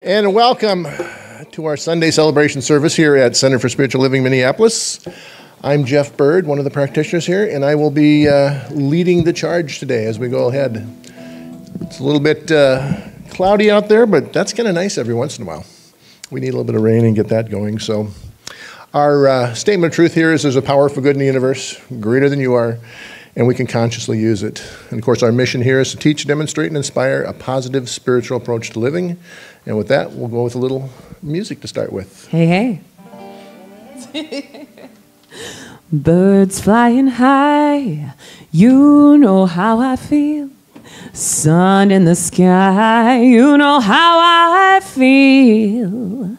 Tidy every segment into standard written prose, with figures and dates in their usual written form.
And welcome to our Sunday celebration service here at Center for Spiritual Living, Minneapolis. I'm Jeff Bird, one of the practitioners here, and I will be leading the charge today as we go ahead. It's a little bit cloudy out there, but that's kind of nice every once in a while. We need a little bit of rain and get that going. So our statement of truth here is there's a power for good in the universe, greater than you are, and we can consciously use it. And of course, our mission here is to teach, demonstrate, and inspire a positive spiritual approach to living. And with that, we'll go with a little music to start with. Hey, hey. Birds flying high, you know how I feel. Sun in the sky, you know how I feel.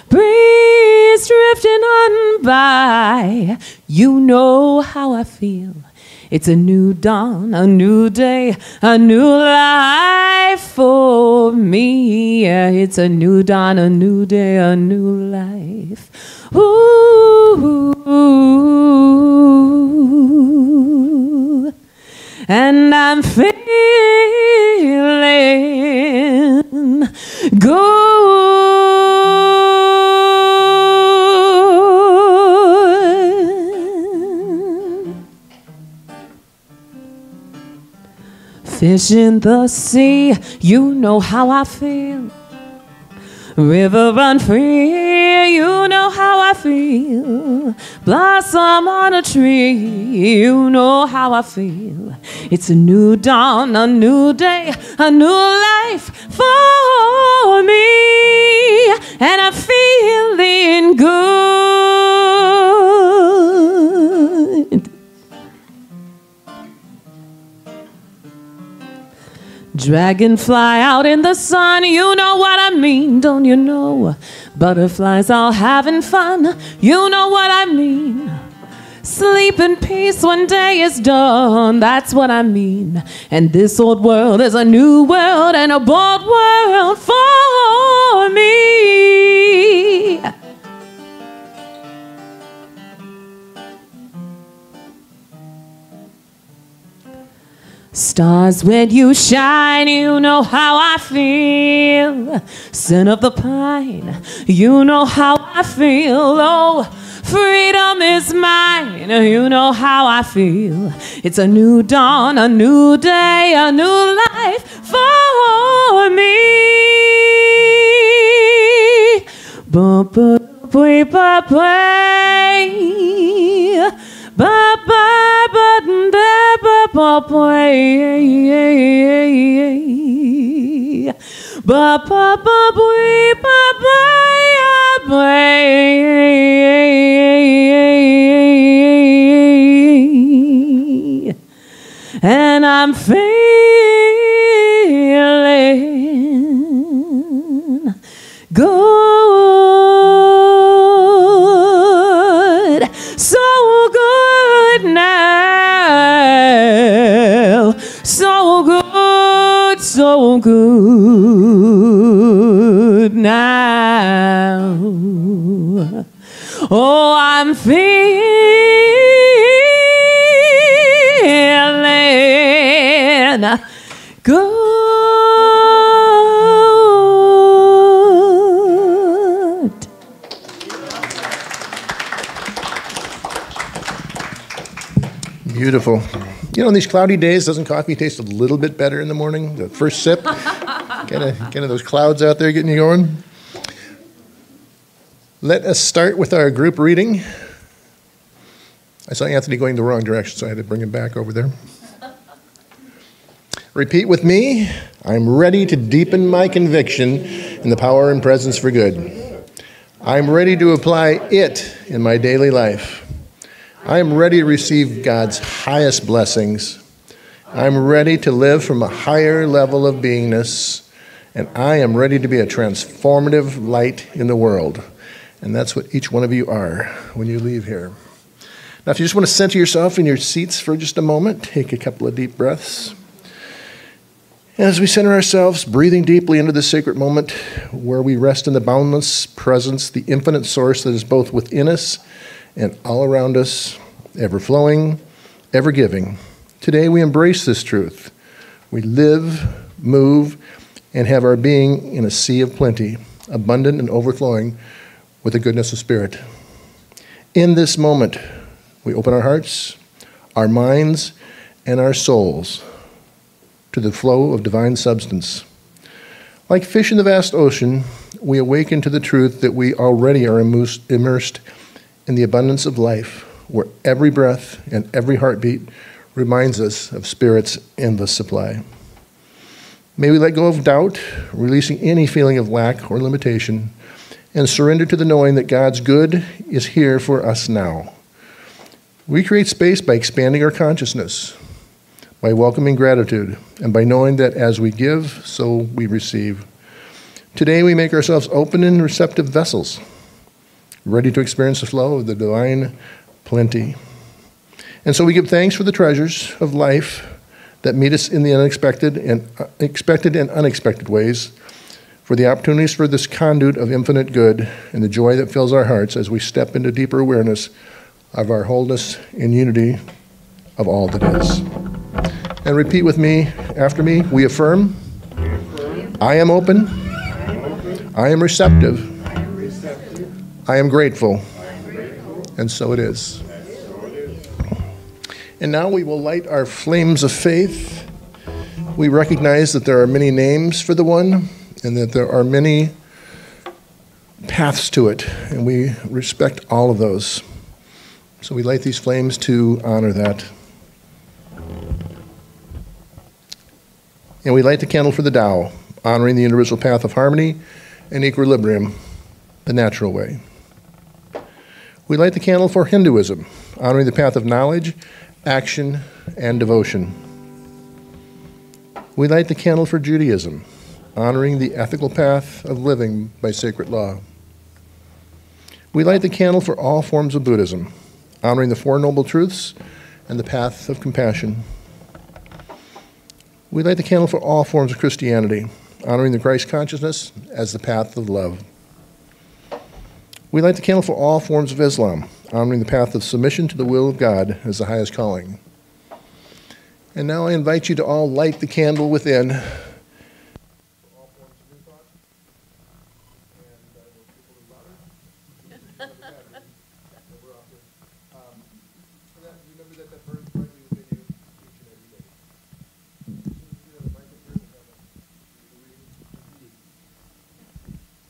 Breeze drifting on by, you know how I feel. It's a new dawn, a new day, a new life for me. Yeah, it's a new dawn, a new day, a new life. Ooh, and I'm feeling good. Fish in the sea, you know how I feel. River run free, you know how I feel. Blossom on a tree, you know how I feel. It's a new dawn, a new day, a new life for me. And I'm feeling good. Dragonfly out in the sun, you know what I mean, don't you know? Butterflies all having fun, you know what I mean. Sleep in peace when day is done, that's what I mean. And this old world is a new world and a bold world for me. Stars, when you shine, you know how I feel. Scent of the pine, you know how I feel. Oh, freedom is mine, you know how I feel. It's a new dawn, a new day, a new life for me. And I'm feeling good, so good now, so good, so good now. Oh, I'm feeling good. Beautiful. You know, on these cloudy days, doesn't coffee taste a little bit better in the morning? The first sip, kind of those clouds out there getting you going. Let us start with our group reading. I saw Anthony going the wrong direction, so I had to bring him back over there. Repeat with me. I'm ready to deepen my conviction in the power and presence for good. I'm ready to apply it in my daily life. I am ready to receive God's highest blessings. I'm ready to live from a higher level of beingness, and I am ready to be a transformative light in the world. And that's what each one of you are when you leave here. Now, if you just want to center yourself in your seats for just a moment, take a couple of deep breaths. As we center ourselves, breathing deeply into this sacred moment where we rest in the boundless presence, the infinite source that is both within us and all around us, ever-flowing, ever-giving. Today we embrace this truth. We live, move, and have our being in a sea of plenty. abundant and overflowing with the goodness of Spirit. In this moment, we open our hearts, our minds, and our souls to the flow of divine substance. Like fish in the vast ocean, we awaken to the truth that we already are immersed in the abundance of life, where every breath and every heartbeat reminds us of Spirit's endless supply. May we let go of doubt, releasing any feeling of lack or limitation, and surrender to the knowing that God's good is here for us now. We create space by expanding our consciousness, by welcoming gratitude, and by knowing that as we give, so we receive. Today we make ourselves open and receptive vessels, ready to experience the flow of the divine plenty. And so we give thanks for the treasures of life that meet us in the unexpected and expected and unexpected ways, for the opportunities for this conduit of infinite good, and the joy that fills our hearts as we step into deeper awareness of our wholeness and unity of all that is. And repeat with me, after me, we affirm, I am open, I am receptive, I am grateful, and so it is. And now we will light our flames of faith. We recognize that there are many names for the one, and that there are many paths to it, and we respect all of those. So we light these flames to honor that. And we light the candle for the Tao, honoring the universal path of harmony and equilibrium, the natural way. We light the candle for Hinduism, honoring the path of knowledge, action, and devotion. We light the candle for Judaism, honoring the ethical path of living by sacred law. We light the candle for all forms of Buddhism, honoring the Four Noble Truths and the path of compassion. We light the candle for all forms of Christianity, honoring the Christ consciousness as the path of love. We light the candle for all forms of Islam, honoring the path of submission to the will of God as the highest calling. And now I invite you to all light the candle within.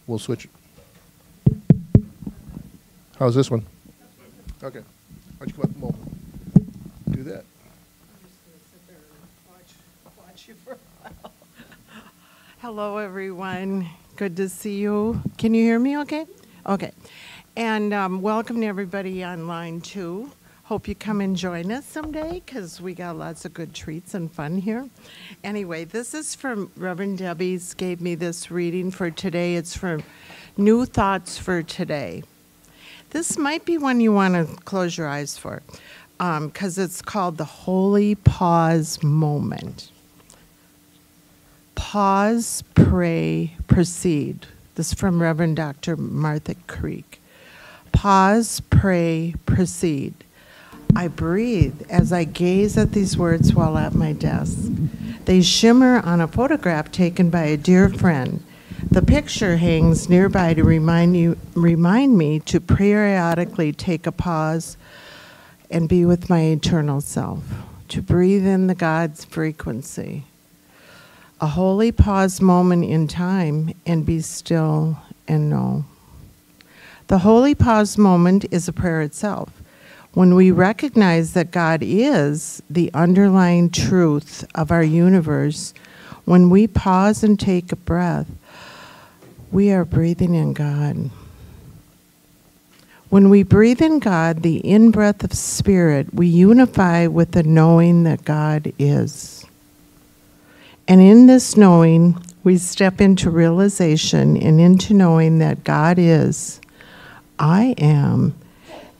We'll switch. How's this one? Okay. Why don't you come up and we'll do that. I'm just going to sit there and watch you for a while. Hello, everyone. Good to see you. Can you hear me okay? Okay. And welcome to everybody online, too. Hope you come and join us someday, because we got lots of good treats and fun here. Anyway, this is from Reverend Debbie's gave me this reading for today. It's from New Thoughts for Today. This might be one you want to close your eyes for, because it's called the Holy Pause Moment. Pause, pray, proceed. This is from Reverend Dr. Martha Creek. Pause, pray, proceed. I breathe as I gaze at these words while at my desk. They shimmer on a photograph taken by a dear friend. The picture hangs nearby to remind me to periodically take a pause and be with my eternal self, to breathe in the God's frequency. A holy pause moment in time and be still and know. The holy pause moment is a prayer itself. When we recognize that God is the underlying truth of our universe, when we pause and take a breath, we are breathing in God. When we breathe in God, the in-breath of Spirit, we unify with the knowing that God is. And in this knowing, we step into realization and into knowing that God is, I am,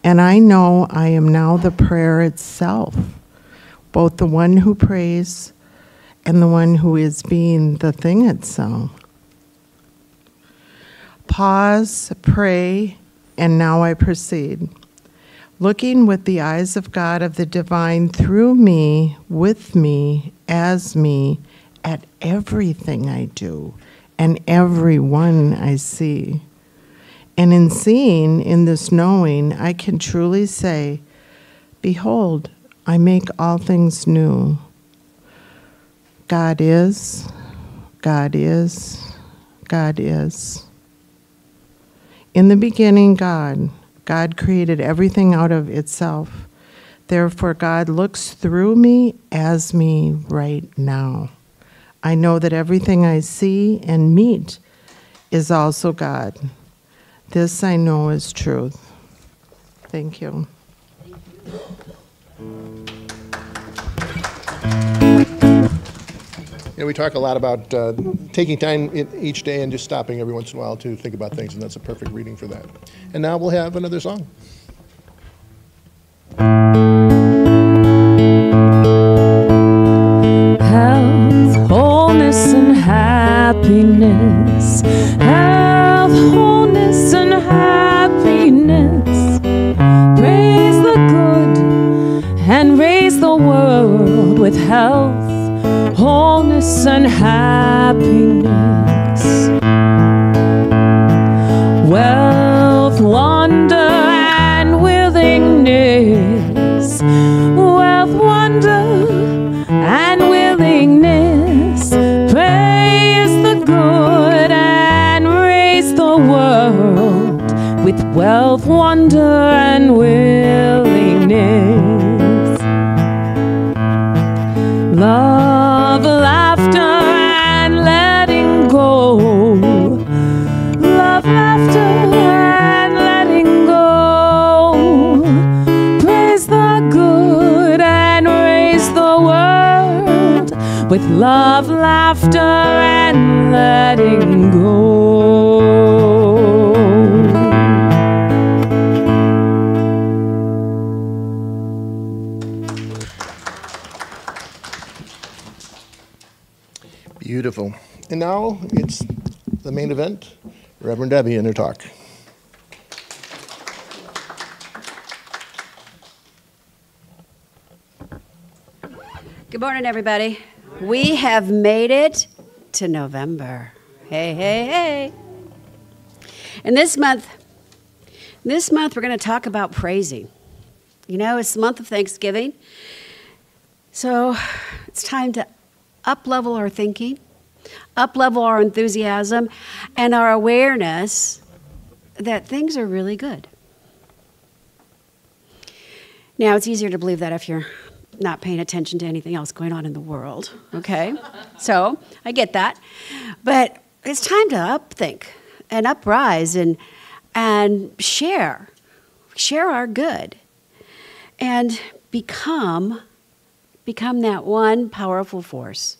and I know I am now the prayer itself, both the one who prays and the one who is being the thing itself. Pause, pray, and now I proceed. Looking with the eyes of God of the divine through me, with me, as me, at everything I do, and every one I see. And in seeing, in this knowing, I can truly say, behold, I make all things new. God is, God is, God is. In the beginning, God created everything out of itself. Therefore, God looks through me as me right now. I know that everything I see and meet is also God. This I know is truth. Thank you. We talk a lot about taking time each day and just stopping every once in a while to think about things, and that's a perfect reading for that. And now we'll have another song. Health, wholeness, and happiness. Health, wholeness, and happiness. Praise the good and raise the world with health, wholeness, and happiness. Wealth, wonder, and willingness. Wealth, wonder, and willingness. Praise the good and raise the world with wealth, wonder, and willingness. Love, laughter, and letting go. Love, laughter, and letting go. Praise the good and raise the world with love, laughter, and letting go. Beautiful. And now it's the main event, Reverend Debbie and her talk. Good morning, everybody. We have made it to November. Hey, hey, hey. And this month we're going to talk about praising. You know, it's the month of Thanksgiving. So it's time to up-level our thinking, up-level our enthusiasm, and our awareness that things are really good. Now, it's easier to believe that if you're not paying attention to anything else going on in the world, okay? So I get that. But it's time to upthink and uprise and share our good and become that one powerful force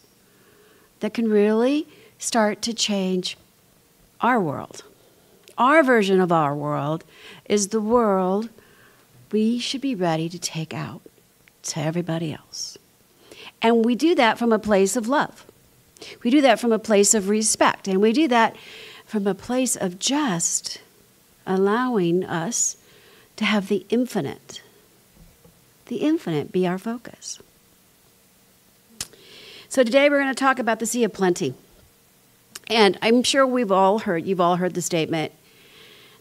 that can really start to change our world. Our version of our world is the world we should be ready to take out to everybody else. And we do that from a place of love. We do that from a place of respect. And we do that from a place of just allowing us to have the infinite be our focus. So today we're going to talk about the Sea of Plenty. And I'm sure you've all heard the statement,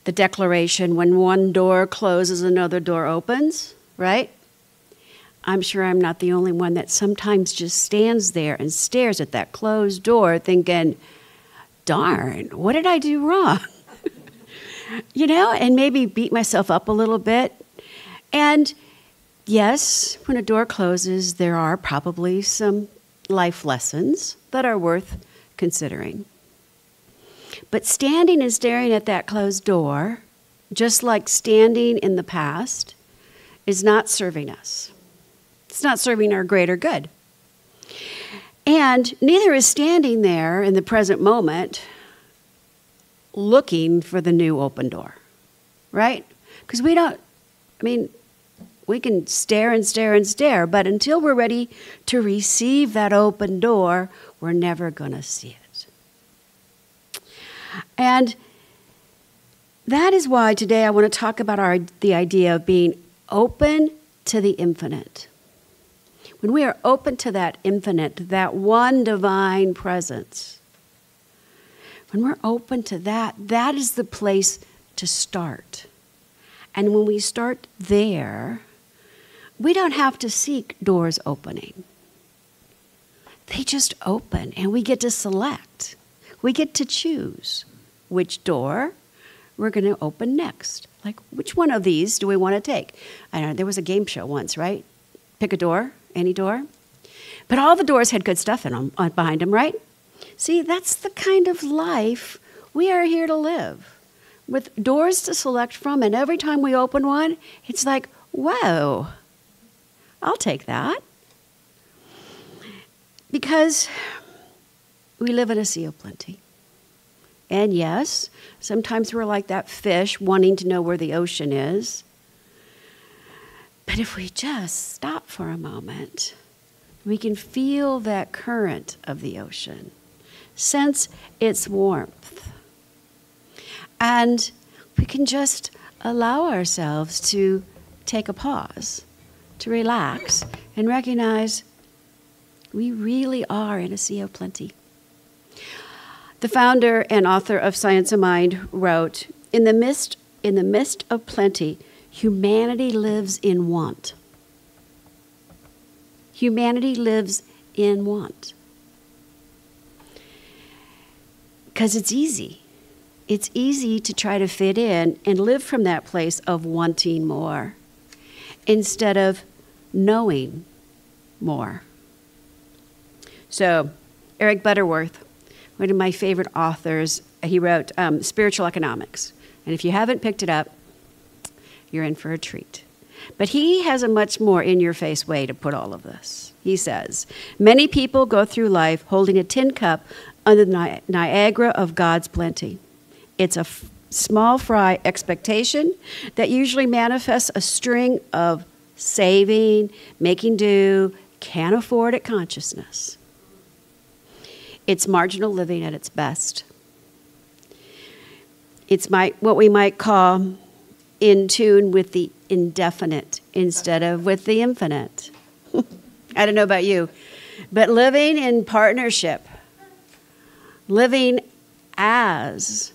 the declaration, when one door closes, another door opens, right? I'm sure I'm not the only one that sometimes just stands there and stares at that closed door thinking, darn, what did I do wrong? You know, and maybe beat myself up a little bit. And yes, when a door closes, there are probably some life lessons that are worth considering. But standing and staring at that closed door, just like standing in the past, is not serving us. It's not serving our greater good. And neither is standing there in the present moment looking for the new open door, right? Because we can stare and stare and stare, but until we're ready to receive that open door, we're never going to see it. And that is why today I want to talk about the idea of being open to the infinite. When we are open to that infinite, that one divine presence, when we're open to that, that is the place to start. And when we start there, we don't have to seek doors opening. They just open, and we get to select. We get to choose which door we're going to open next. Like, which one of these do we want to take? I don't know, there was a game show once, right? Pick a door, any door. But all the doors had good stuff in them, behind them, right? See, that's the kind of life we are here to live, with doors to select from. And every time we open one, it's like, whoa, I'll take that. Because we live in a sea of plenty. And yes, sometimes we're like that fish wanting to know where the ocean is. But if we just stop for a moment, we can feel that current of the ocean, sense its warmth. And we can just allow ourselves to take a pause, to relax, and recognize we really are in a sea of plenty. The founder and author of Science of Mind wrote, in the midst of plenty, humanity lives in want. Humanity lives in want. Because it's easy. It's easy to try to fit in and live from that place of wanting more instead of knowing more. So, Eric Butterworth, one of my favorite authors, he wrote Spiritual Economics. And if you haven't picked it up, you're in for a treat. But he has a much more in-your-face way to put all of this. He says, many people go through life holding a tin cup under the Niagara of God's plenty. It's a small fry expectation that usually manifests a string of saving, making do, can't afford it consciousness. It's marginal living at its best. It's what we might call in tune with the indefinite instead of with the infinite. I don't know about you, but living in partnership, living as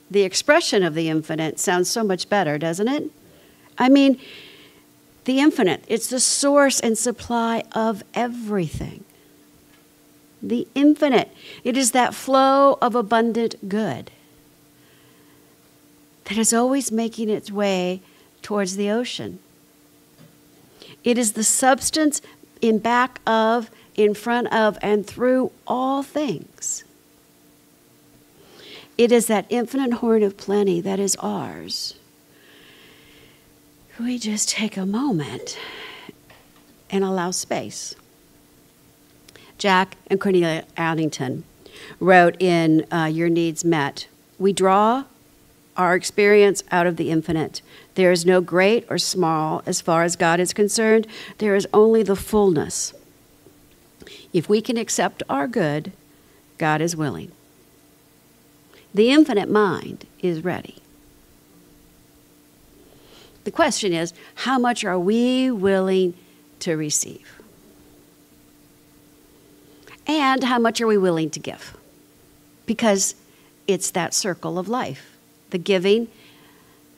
the expression of the infinite sounds so much better, doesn't it? I mean, the infinite, it's the source and supply of everything. The infinite, it is that flow of abundant good that is always making its way towards the ocean. It is the substance in back of, in front of, and through all things. It is that infinite horn of plenty that is ours. We just take a moment and allow space. Jack and Cornelia Addington wrote in Your Needs Met, we draw our experience out of the infinite. There is no great or small as far as God is concerned. There is only the fullness. If we can accept our good, God is willing. The infinite mind is ready. The question is, how much are we willing to receive? And how much are we willing to give? Because it's that circle of life. The giving,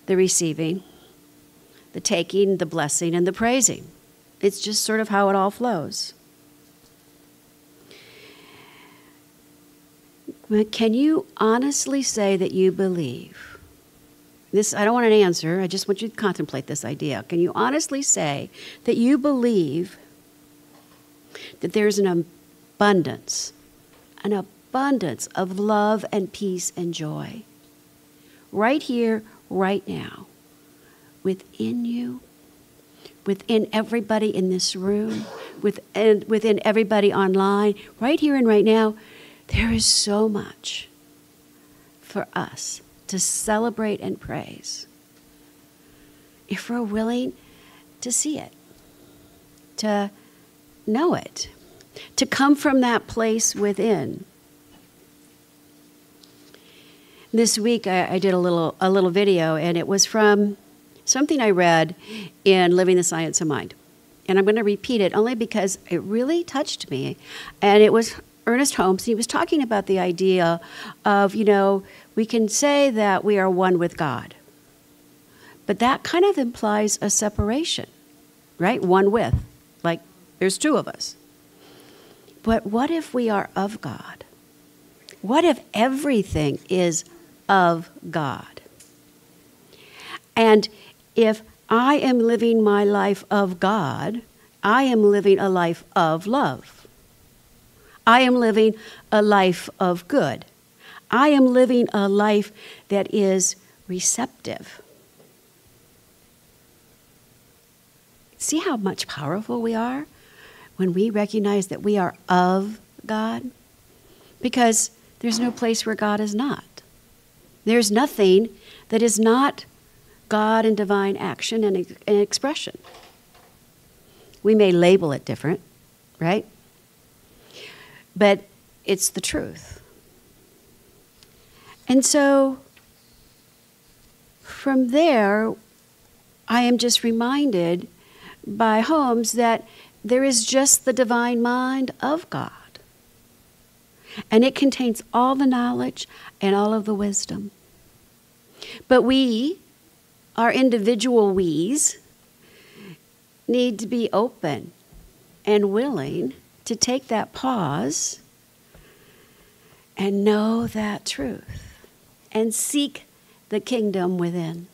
the receiving, the taking, the blessing, and the praising. It's just sort of how it all flows. Can you honestly say that you believe? This, I don't want an answer. I just want you to contemplate this idea. Can you honestly say that you believe that there's an abundance of love and peace and joy right here, right now, within you, within everybody in this room, within everybody online, right here and right now? There is so much for us to celebrate and praise if we're willing to see it, to know it, to come from that place within. This week I did a little video, and it was from something I read in Living the Science of Mind. And I'm going to repeat it only because it really touched me. And it was Ernest Holmes. He was talking about the idea of, we can say that we are one with God, but that kind of implies a separation, right? One with, like there's two of us. But what if we are of God? What if everything is of God? And if I am living my life of God, I am living a life of love. I am living a life of good. I am living a life that is receptive. See how much powerful we are when we recognize that we are of God? Because there's no place where God is not. There's nothing that is not God in divine action and expression. We may label it different, right? But it's the truth. And so from there, I am just reminded by Holmes that there is just the divine mind of God. And it contains all the knowledge and all of the wisdom. But we, our individual we's, need to be open and willing to take that pause and know that truth and seek the kingdom within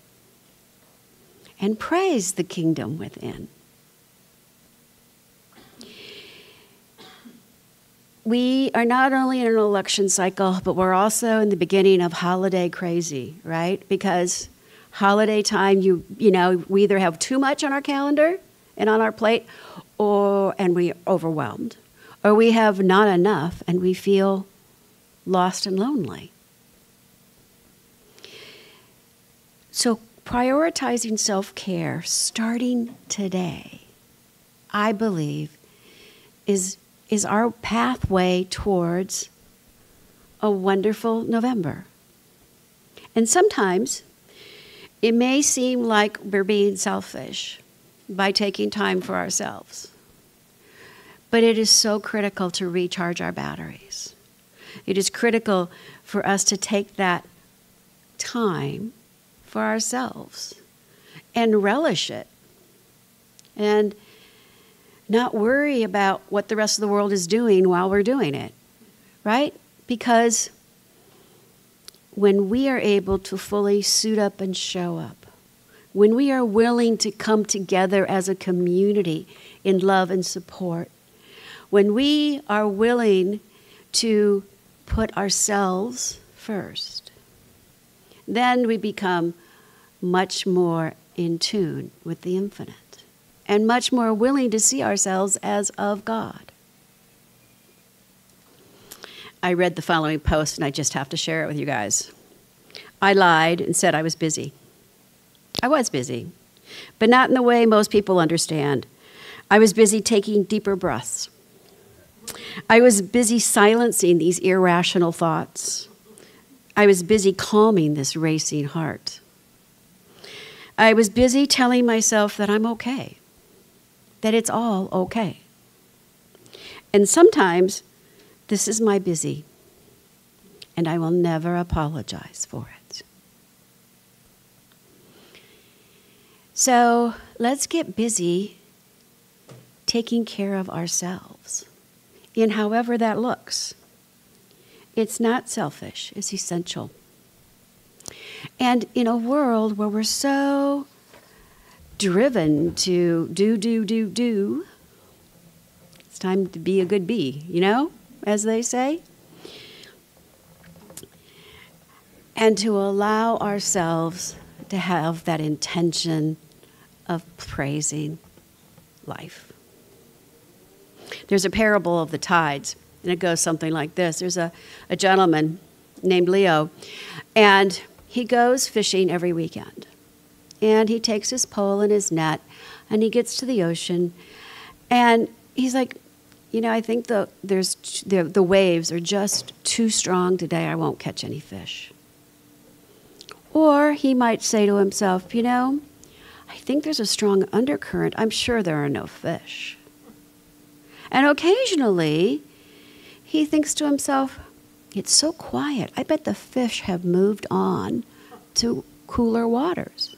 and praise the kingdom within. We are not only in an election cycle, but we're also in the beginning of holiday crazy, right? Because holiday time, we either have too much on our calendar and on our plate, and we're overwhelmed, or we have not enough and we feel lost and lonely. So prioritizing self-care starting today, I believe, is our pathway towards a wonderful November. And sometimes it may seem like we're being selfish by taking time for ourselves. But it is so critical to recharge our batteries. It is critical for us to take that time for ourselves and relish it and not worry about what the rest of the world is doing while we're doing it, right? Because when we are able to fully suit up and show up, when we are willing to come together as a community in love and support, when we are willing to put ourselves first, then we become much more in tune with the infinite and much more willing to see ourselves as of God. I read the following post, and I just have to share it with you guys. I lied and said I was busy. I was busy, but not in the way most people understand. I was busy taking deeper breaths. I was busy silencing these irrational thoughts. I was busy calming this racing heart. I was busy telling myself that I'm okay, that it's all okay. And sometimes this is my busy, and I will never apologize for it. So let's get busy taking care of ourselves in however that looks. It's not selfish, it's essential. And in a world where we're so driven to do, it's time to be a good bee, as they say. And to allow ourselves to have that intention of praising life. There's a parable of the tides, and it goes something like this. There's a gentleman named Leo, and he goes fishing every weekend. And he takes his pole and his net, and he gets to the ocean, and he's like, I think the waves are just too strong today. I won't catch any fish. Or he might say to himself, I think there's a strong undercurrent. I'm sure there are no fish. And occasionally, he thinks to himself, it's so quiet. I bet the fish have moved on to cooler waters.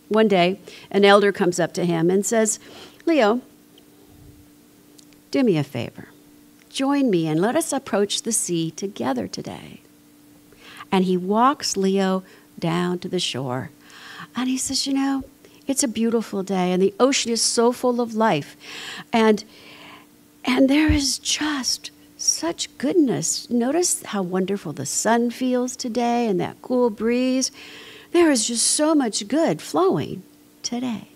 One day, an elder comes up to him and says, Leo, do me a favor. Join me and let us approach the sea together today. And he walks Leo down to the shore. And he says, you know, it's a beautiful day, and the ocean is so full of life. And there is just such goodness. Notice how wonderful the sun feels today and that cool breeze. There is just so much good flowing today.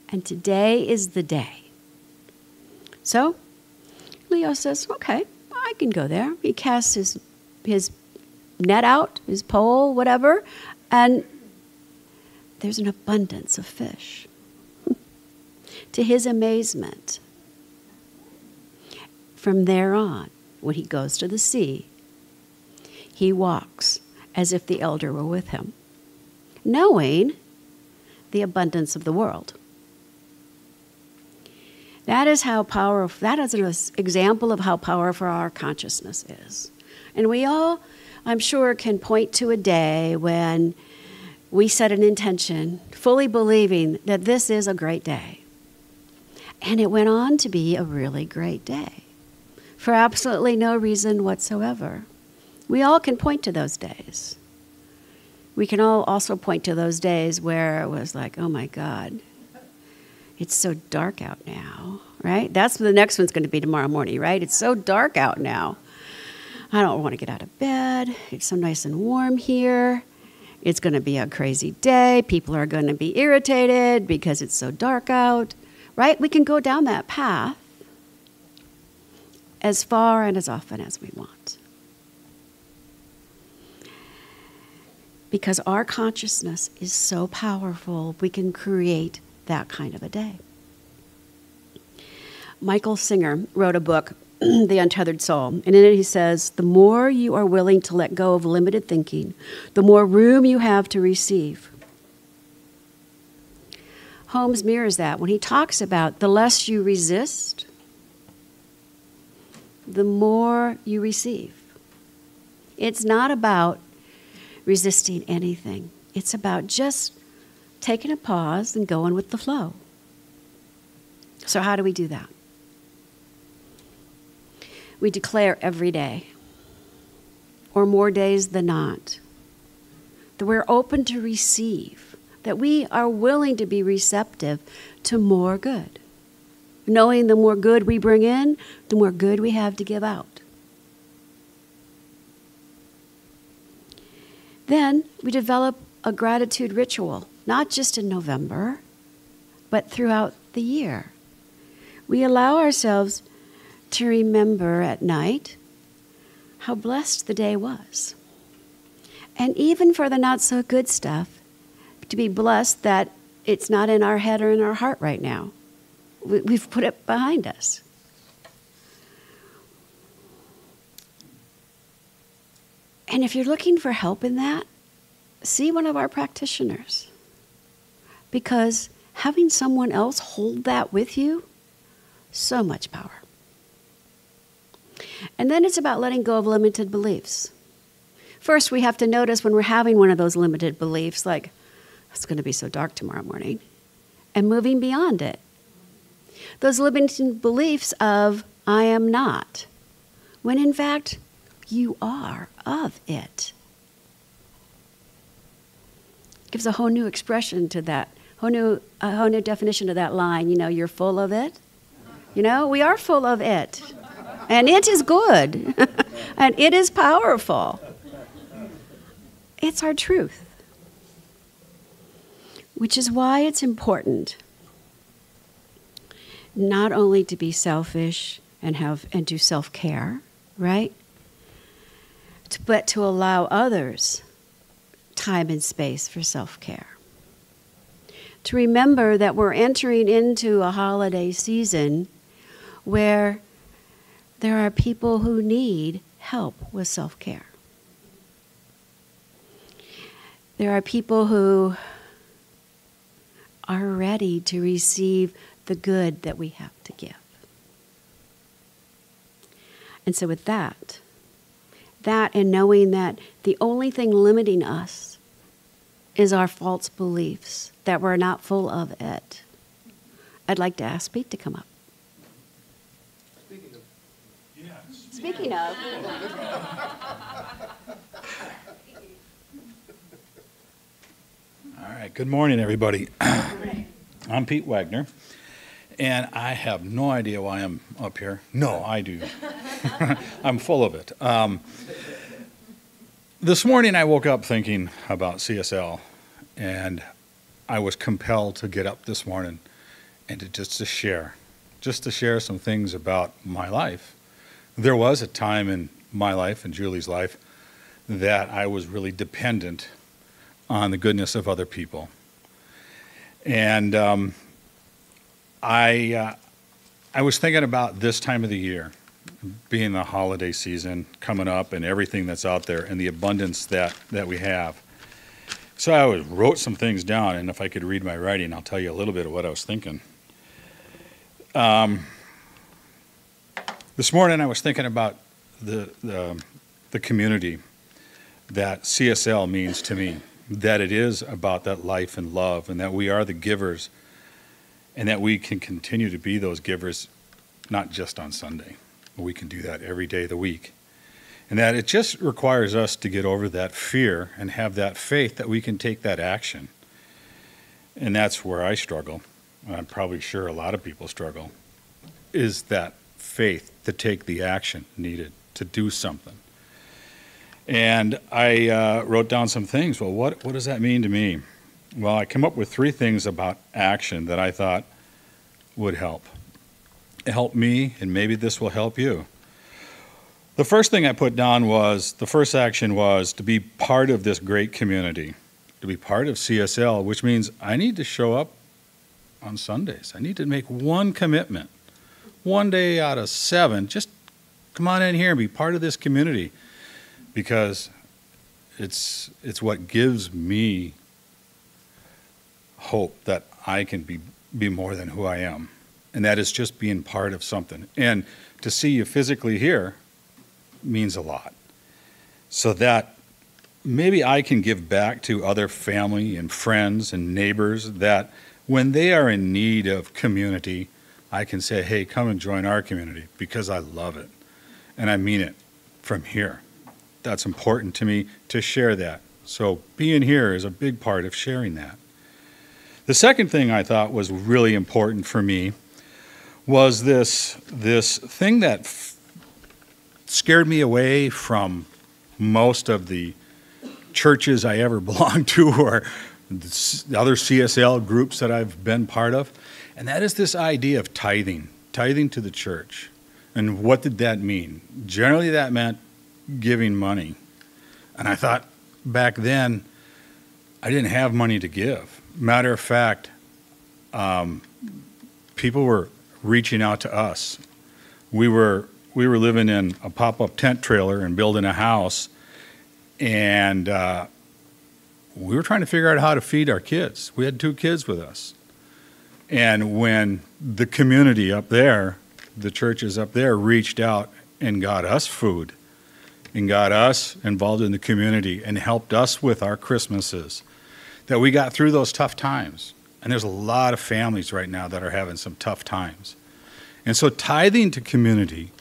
And today is the day. So Leo says, okay, I can go there. He casts his net out, his pole, whatever, and there's an abundance of fish. To his amazement, from there on, when he goes to the sea, he walks as if the elder were with him, knowing the abundance of the world. That is how powerful, that is an example of how powerful our consciousness is. And we all, I'm sure, can point to a day when we set an intention, fully believing that this is a great day. And it went on to be a really great day, for absolutely no reason whatsoever. We all can point to those days. We can all also point to those days where it was like, oh my God, it's so dark out now, right? That's what the next one's going to be tomorrow morning, right? It's so dark out now. I don't want to get out of bed. It's so nice and warm here. It's going to be a crazy day. People are going to be irritated because it's so dark out, right? We can go down that path as far and as often as we want. Because our consciousness is so powerful, we can create that kind of a day. Michael Singer wrote a book, The Untethered Soul, and in it he says, the more you are willing to let go of limited thinking, the more room you have to receive. Holmes mirrors that when he talks about the less you resist, the more you receive. It's not about resisting anything. It's about just taking a pause and going with the flow. So how do we do that? We declare every day, or more days than not, that we're open to receive, that we are willing to be receptive to more good, knowing the more good we bring in, the more good we have to give out. Then we develop a gratitude ritual, not just in November, but throughout the year. We allow ourselves to remember at night how blessed the day was. And even for the not so good stuff, to be blessed that it's not in our head or in our heart right now. We've put it behind us. And if you're looking for help in that, see one of our practitioners. Because having someone else hold that with you, so much power. And then it's about letting go of limited beliefs. First, we have to notice when we're having one of those limited beliefs, like, it's going to be so dark tomorrow morning, and moving beyond it. Those limiting beliefs of, I am not, when in fact, you are of it. Gives a whole new expression to that, a whole new definition to that line, you're full of it. We are full of it. And it is good. And it is powerful. It's our truth. Which is why it's important not only to be selfish and do self-care, right? But to allow others time and space for self-care. To remember that we're entering into a holiday season where there are people who need help with self-care. There are people who are ready to receive the good that we have to give. And so with that and knowing that the only thing limiting us is our false beliefs, that we're not full of it, I'd like to ask Pete to come up. Speaking of. All right, good morning, everybody. I'm Pete Wagner, and I have no idea why I'm up here. No, I do. I'm full of it. This morning I woke up thinking about CSL, and I was compelled to get up this morning and to share some things about my life. There was a time in my life and Julie's life that I was really dependent on the goodness of other people. And I was thinking about this time of the year, being the holiday season coming up and everything that's out there and the abundance that we have. So I wrote some things down, and if I could read my writing, I'll tell you a little bit of what I was thinking. This morning I was thinking about the community that CSL means to me, that it is about that life and love, and that we are the givers, and that we can continue to be those givers, not just on Sunday. We can do that every day of the week. And that it just requires us to get over that fear and have that faith that we can take that action. And that's where I struggle, and I'm probably sure a lot of people struggle, is that faith to take the action needed to do something. And I wrote down some things. Well, what does that mean to me? Well, I came up with 3 things about action that I thought would help. It helped me, and maybe this will help you. The first thing I put down was, the first action was to be part of this great community, to be part of CSL, which means I need to show up on Sundays. I need to make one commitment, one day out of 7, just come on in here and be part of this community, because it's what gives me hope that I can be more than who I am. And that is just being part of something. And to see you physically here means a lot. So that maybe I can give back to other family and friends and neighbors, that when they are in need of community, I can say, hey, come and join our community, because I love it. And I mean it from here. That's important to me to share that. So being here is a big part of sharing that. The second thing I thought was really important for me was this thing that scared me away from most of the churches I ever belonged to, or the other CSL groups that I've been part of, and that is this idea of tithing to the church. And what did that mean? Generally, that meant giving money. And I thought back then, I didn't have money to give. Matter of fact, people were reaching out to us. We were living in a pop-up tent trailer and building a house, and we were trying to figure out how to feed our kids. We had 2 kids with us. And when the community up there, the churches up there, reached out and got us food and got us involved in the community and helped us with our Christmases, that we got through those tough times. And there's a lot of families right now that are having some tough times. And so tithing to community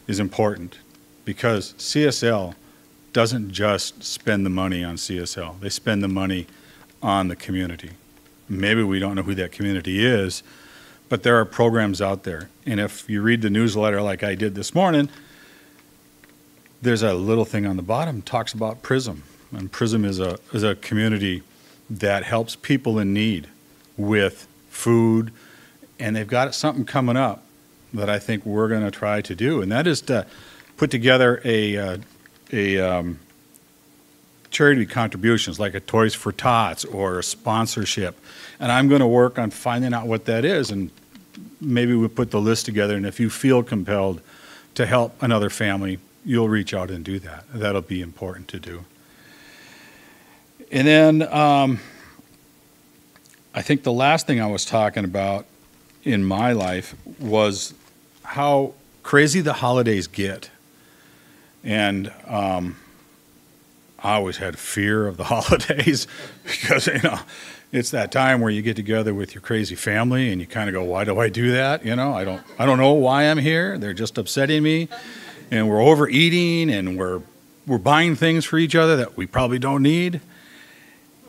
is important, because CSL doesn't just spend the money on CSL. They spend the money on the community. Maybe we don't know who that community is, but there are programs out there. And if you read the newsletter like I did this morning, there's a little thing on the bottom that talks about PRISM. And PRISM is a community that helps people in need with food, and they've got something coming up that I think we're going to try to do, and that is to put together a charity contributions, like a Toys for Tots or a sponsorship. And I'm going to work on finding out what that is, and maybe we'll put the list together, and if you feel compelled to help another family, you'll reach out and do that. That'll be important to do. And then I think the last thing I was talking about in my life was how crazy the holidays get. And I always had fear of the holidays because, it's that time where you get together with your crazy family and you kind of go, why do I do that? I don't know why I'm here. They're just upsetting me, and we're overeating, and we're buying things for each other that we probably don't need.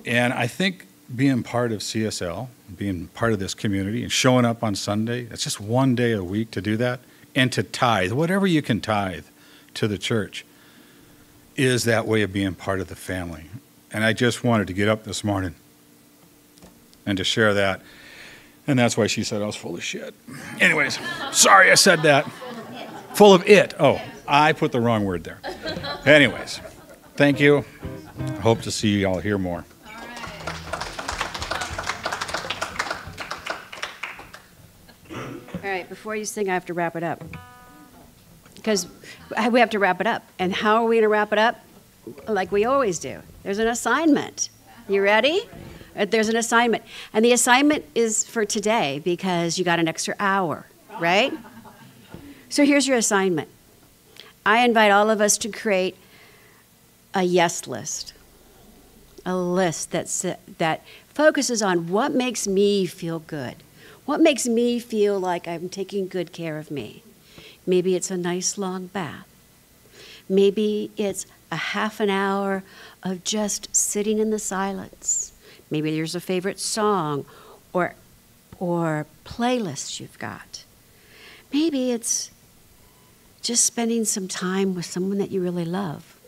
And I think being part of CSL, being part of this community and showing up on Sunday, it's just one day a week to do that, and to tithe, whatever you can tithe to the church, is that way of being part of the family. And I just wanted to get up this morning and to share that. And that's why she said I was full of shit. Anyways, sorry I said that. Full of it. Oh, I put the wrong word there. Anyways, thank you. I hope to see you all here more. All right, before you sing, I have to wrap it up. Because we have to wrap it up. And how are we going to wrap it up? Like we always do. There's an assignment. You ready? There's an assignment. And the assignment is for today because you got an extra hour, right? So here's your assignment. I invite all of us to create a yes list. A list that focuses on what makes me feel good. What makes me feel like I'm taking good care of me? Maybe it's a nice long bath. Maybe it's a half an hour of just sitting in the silence. Maybe there's a favorite song or playlist you've got. Maybe it's just spending some time with someone that you really love.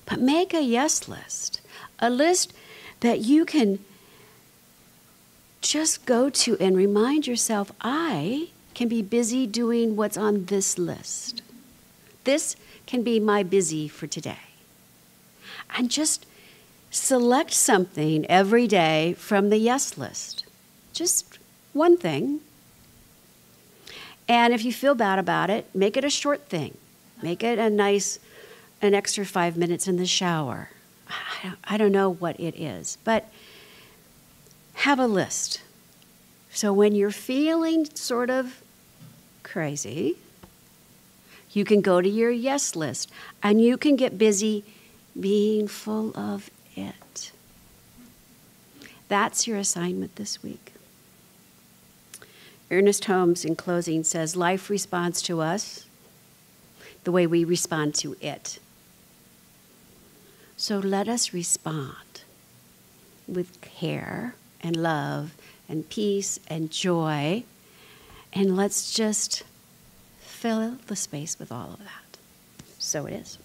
But make a yes list, a list that you can just go to and remind yourself, I can be busy doing what's on this list. This can be my busy for today. And just select something every day from the yes list. Just one thing. And if you feel bad about it, make it a short thing. Make it an extra 5 minutes in the shower. I don't know what it is, but have a list. So when you're feeling sort of crazy, you can go to your yes list and you can get busy being full of it. That's your assignment this week. Ernest Holmes, in closing, says, life responds to us the way we respond to it. So let us respond with care and love and peace and joy, and let's just fill the space with all of that. So it is.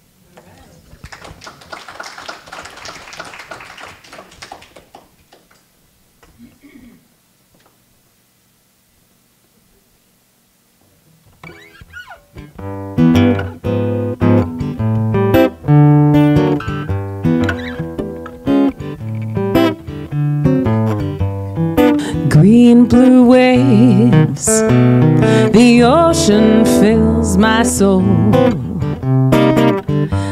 Green, blue waves, the ocean fills my soul.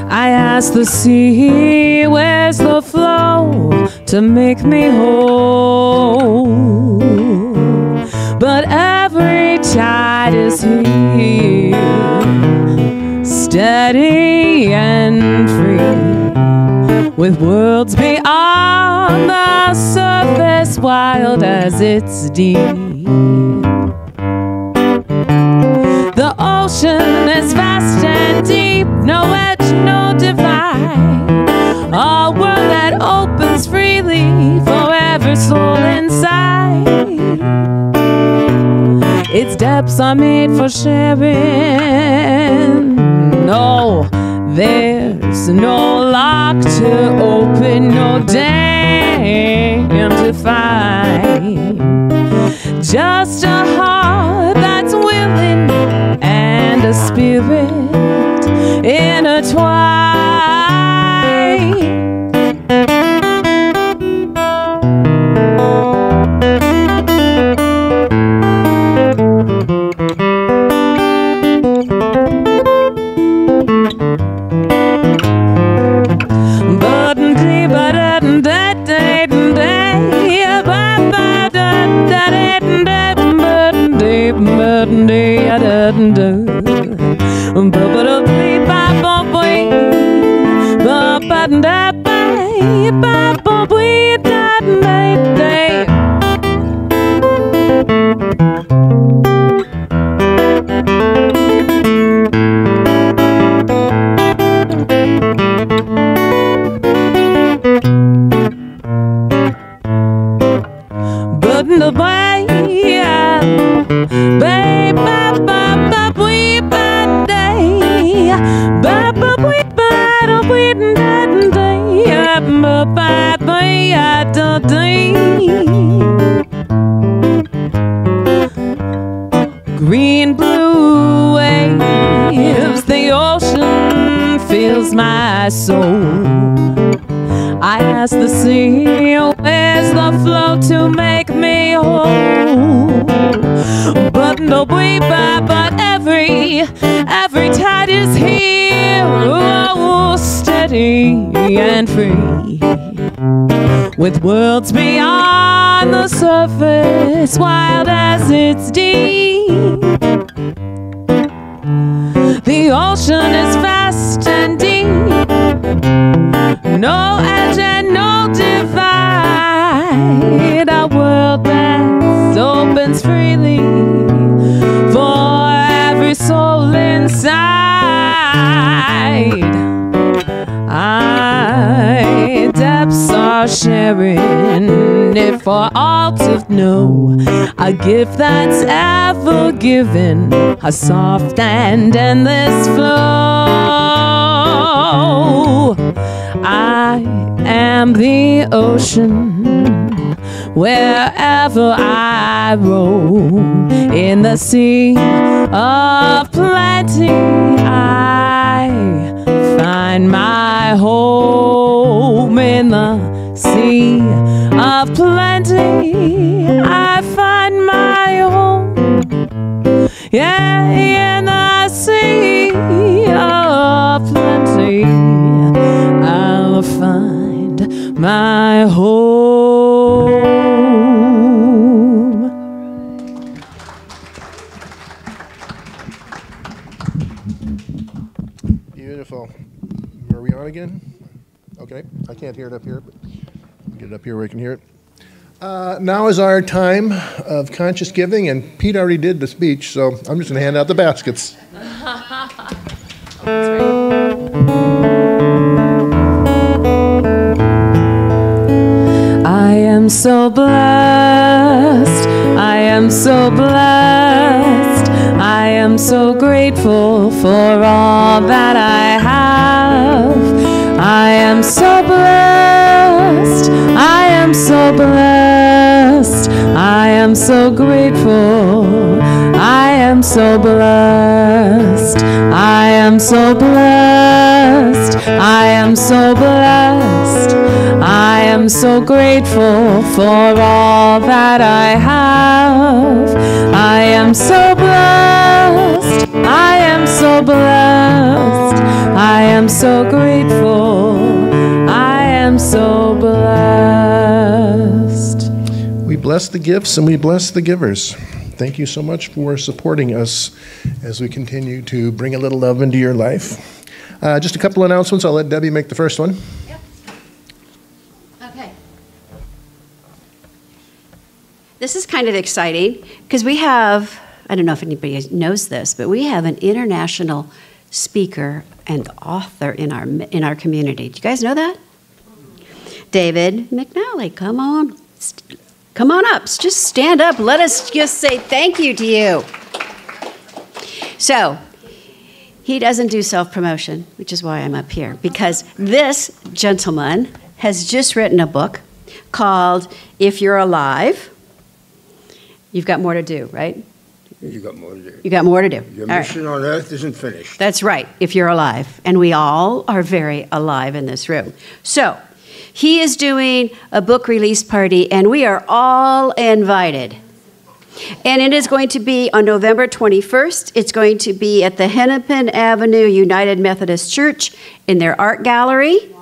I ask the sea, where's the flow to make me whole? But every tide is here, steady and free, with worlds beyond the surface, wild as it's deep. The ocean is vast and deep, no edge, no divide, a world that opens freely for every soul inside. Its depths are made for sharing. No, there's no lock to open, no dam to find. Just a heart that's willing and a spirit intertwined. Ba-ba-da-bee-ba Green, blue waves, the ocean fills my soul. I ask the sea, where's the flow to make me whole? But no but every tide is here, oh, steady and free, with worlds beyond the surface, wild as it's deep. The ocean is vast and deep, no edge and no divide, a world that opens freely for every soul inside. Depths are sharing it for all to know, a gift that's ever given, a soft and endless flow. I am the ocean, wherever I roam, in the sea of plenty I find my home. In the sea of plenty I find my home. Yeah, in the sea of plenty I'll find my home. Beautiful. Are we on again? Okay, I can't hear it up here, but I'll get it up here where I can hear it. Now is our time of conscious giving, and Pete already did the speech, so I'm just going to hand out the baskets. I am so blessed, I am so blessed, I am so grateful for all that I have. I am so blessed, I am so blessed, I am so grateful, I am so blessed, I am so blessed, I am so blessed, I am so grateful for all that I have. I am so blessed, I am so blessed, I am so grateful, I am so blessed. We bless the gifts and we bless the givers. Thank you so much for supporting us as we continue to bring a little love into your life. Just a couple announcements. I'll let Debbie make the first one. Yep. Okay. This is kind of exciting because we have, I don't know if anybody knows this, but we have an international speaker and author in our community. Do you guys know that? David McNally, come on. Come on up. Just stand up. Let us just say thank you to you. So, he doesn't do self-promotion, which is why I'm up here, because this gentleman has just written a book called If You're Alive. You've got more to do, right? You got more to do. You got more to do. Your All mission on earth isn't finished. That's right, if you're alive. And we all are very alive in this room. So, he is doing a book release party, and we are all invited. And it is going to be on November 21st. It's going to be at the Hennepin Avenue United Methodist Church in their art gallery.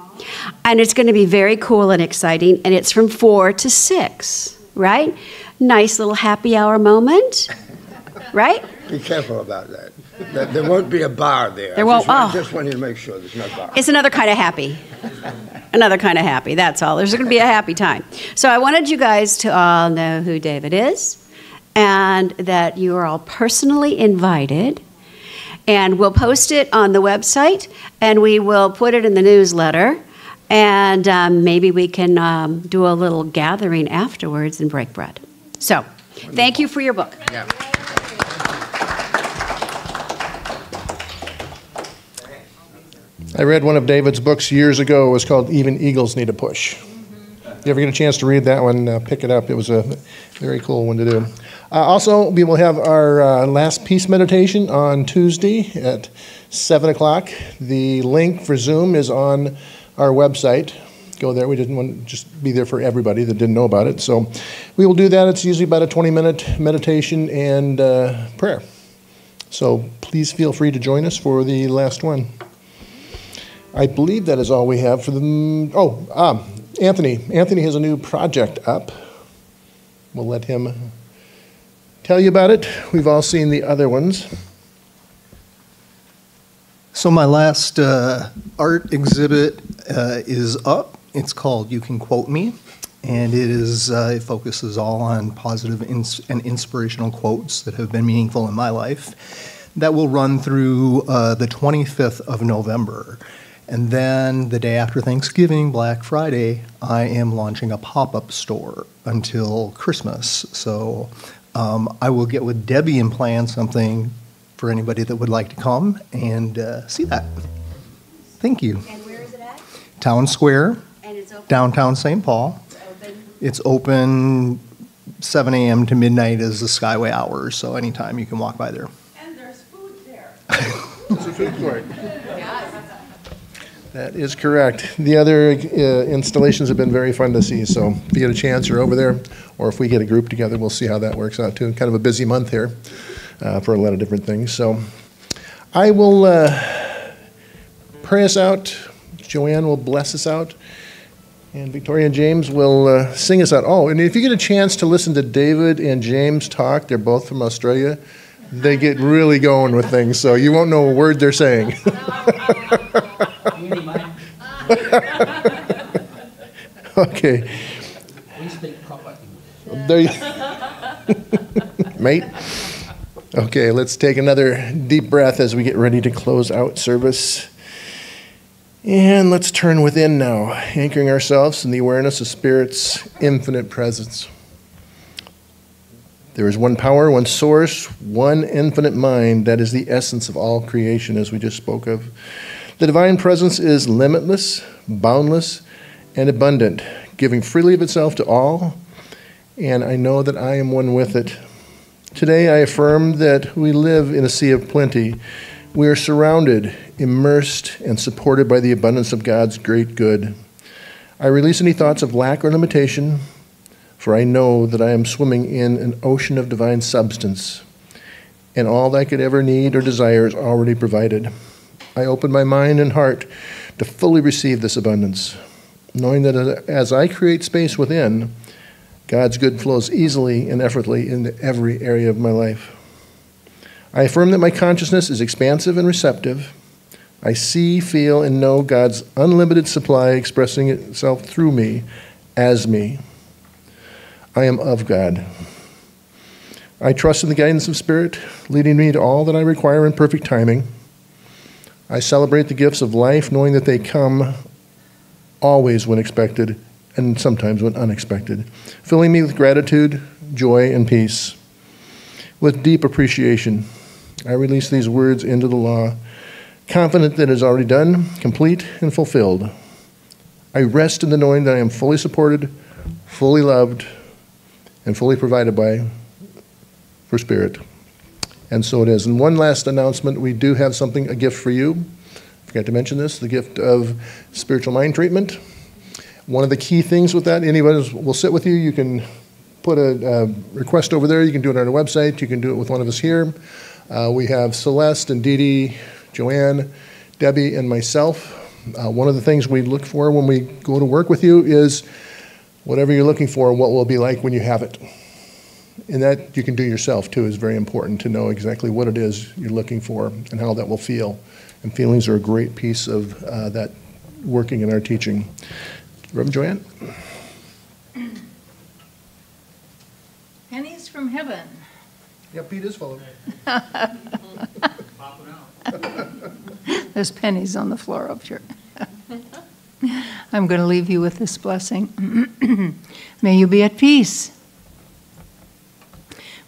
And it's going to be very cool and exciting, and it's from 4 to 6, right? Nice little happy hour moment, right? Be careful about that. There won't be a bar there. There won't- Just wanted to make sure there's no bar. It's another kind of happy. Another kind of happy, that's all. There's going to be a happy time. So I wanted you guys to all know who David is and that you are all personally invited. And we'll post it on the website and we will put it in the newsletter. And maybe we can do a little gathering afterwards and break bread. So thank you for your book. Yeah. I read one of David's books years ago. It was called Even Eagles Need a Push. If you ever get a chance to read that one, pick it up. It was a very cool one to do. Also, we will have our last peace meditation on Tuesday at 7 o'clock. The link for Zoom is on our website. Go there. We didn't want to just be there for everybody that didn't know about it. So we will do that. It's usually about a 20-minute meditation and prayer. So please feel free to join us for the last one. I believe that is all we have for the... Anthony. Anthony has a new project up. We'll let him tell you about it. We've all seen the other ones. So my last art exhibit is up. It's called You Can Quote Me, and it focuses all on positive and inspirational quotes that have been meaningful in my life. That will run through the 25th of November. And then the day after Thanksgiving, Black Friday, I am launching a pop-up store until Christmas. So I will get with Debbie and plan something for anybody that would like to come and see that. Thank you. And where is it at? Town Square, And it's open? downtown St. Paul. It's open 7 a.m. to midnight is the Skyway hours, so anytime you can walk by there. And there's food there. It's a food court. That is correct. The other installations have been very fun to see, so if you get a chance, you're over there, or if we get a group together, we'll see how that works out too. Kind of a busy month here for a lot of different things. So I will pray us out. Joanne will bless us out. And Victoria and James will sing us out. Oh, and if you get a chance to listen to David and James talk, they're both from Australia, they get really going with things, so you won't know a word they're saying. Okay. We speak proper. There you mate. Okay, let's take another deep breath as we get ready to close out service. And let's turn within now, anchoring ourselves in the awareness of Spirit's infinite presence. There is one power, one source, one infinite mind that is the essence of all creation, as we just spoke of. The divine presence is limitless, boundless, and abundant, giving freely of itself to all, and I know that I am one with it. Today I affirm that we live in a sea of plenty. We are surrounded, immersed, and supported by the abundance of God's great good. I release any thoughts of lack or limitation, for I know that I am swimming in an ocean of divine substance, and all that I could ever need or desire is already provided. I open my mind and heart to fully receive this abundance, knowing that as I create space within, God's good flows easily and effortlessly into every area of my life. I affirm that my consciousness is expansive and receptive. I see, feel, and know God's unlimited supply expressing itself through me, as me. I am of God. I trust in the guidance of Spirit, leading me to all that I require in perfect timing. I celebrate the gifts of life, knowing that they come always when expected and sometimes when unexpected, filling me with gratitude, joy, and peace. With deep appreciation, I release these words into the law, confident that it is already done, complete, and fulfilled. I rest in the knowing that I am fully supported, fully loved, and fully provided by for Spirit. And so it is. And one last announcement, we do have something, a gift for you. Forgot to mention this, the gift of spiritual mind treatment. One of the key things with that, anybody will sit with you. You can put a request over there. You can do it on our website. You can do it with one of us here. We have Celeste and Dee Dee, Joanne, Debbie, and myself. One of the things we look for when we go to work with you is whatever you're looking for, what will it be like when you have it? And that you can do yourself too is very important, to know exactly what it is you're looking for and how that will feel. And feelings are a great piece of that working in our teaching. Reverend Joanne? Pennies from heaven. Yeah, Pete is following. There's pennies on the floor up here. I'm going to leave you with this blessing. May you be at peace.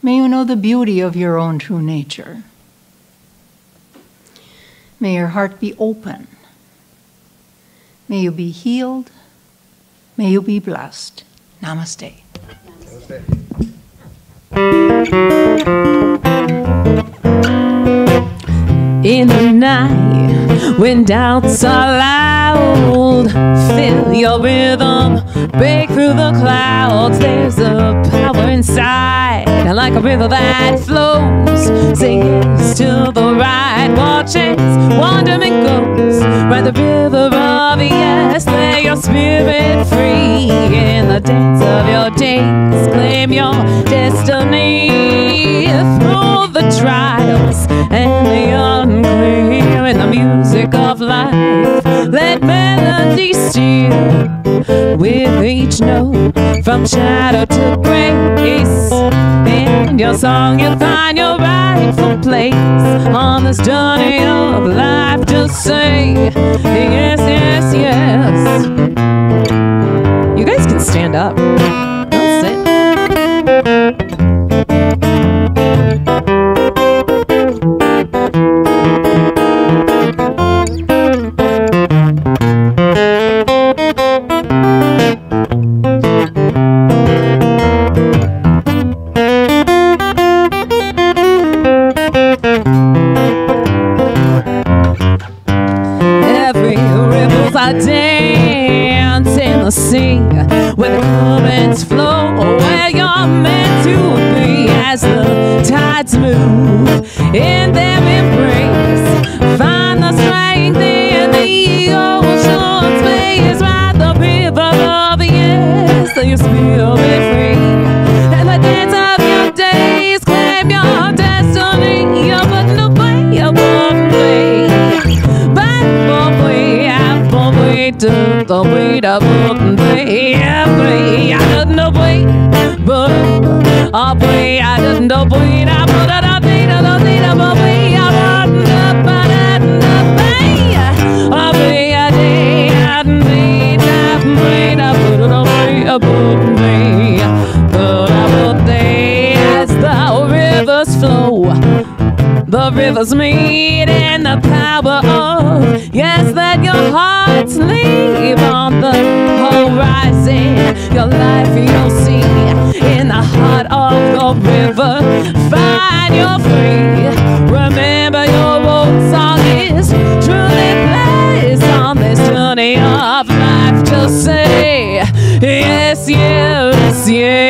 May you know the beauty of your own true nature. May your heart be open. May you be healed. May you be blessed. Namaste. Namaste. In the night, when doubts are loud, feel your rhythm break through the clouds. There's a power inside, like a river that flows. Say yes to the right, watch as wonderment goes. Ride the river of yes, let your spirit free. In the dance of your days, claim your destiny. Through the trials and the unclear, in the music of life, let melody steal. With each note, from shadow to grace, in your song you'll find your rightful place. On this journey of life, just say yes, yes, yes. You guys can stand up. Don't sit. Dance in the sea where the currents flow, where you're meant to be. As the tides move in their embrace, find the strength in the ocean space. Ride the river of yes, so your spirit be free. And the dance of your days, claim your destiny. You're putting away your way, but the way to put me every I don't know way, but I way I don't know way I put it up way I want up but I way I day I made up way I put it away above me, but I put they as the rivers flow. The rivers meet in the power of yes, let your hearts leave on the horizon. Your life you'll see in the heart of the river. Find your free. Remember your old song is truly placed on this journey of life. Just say yes, yes, yes.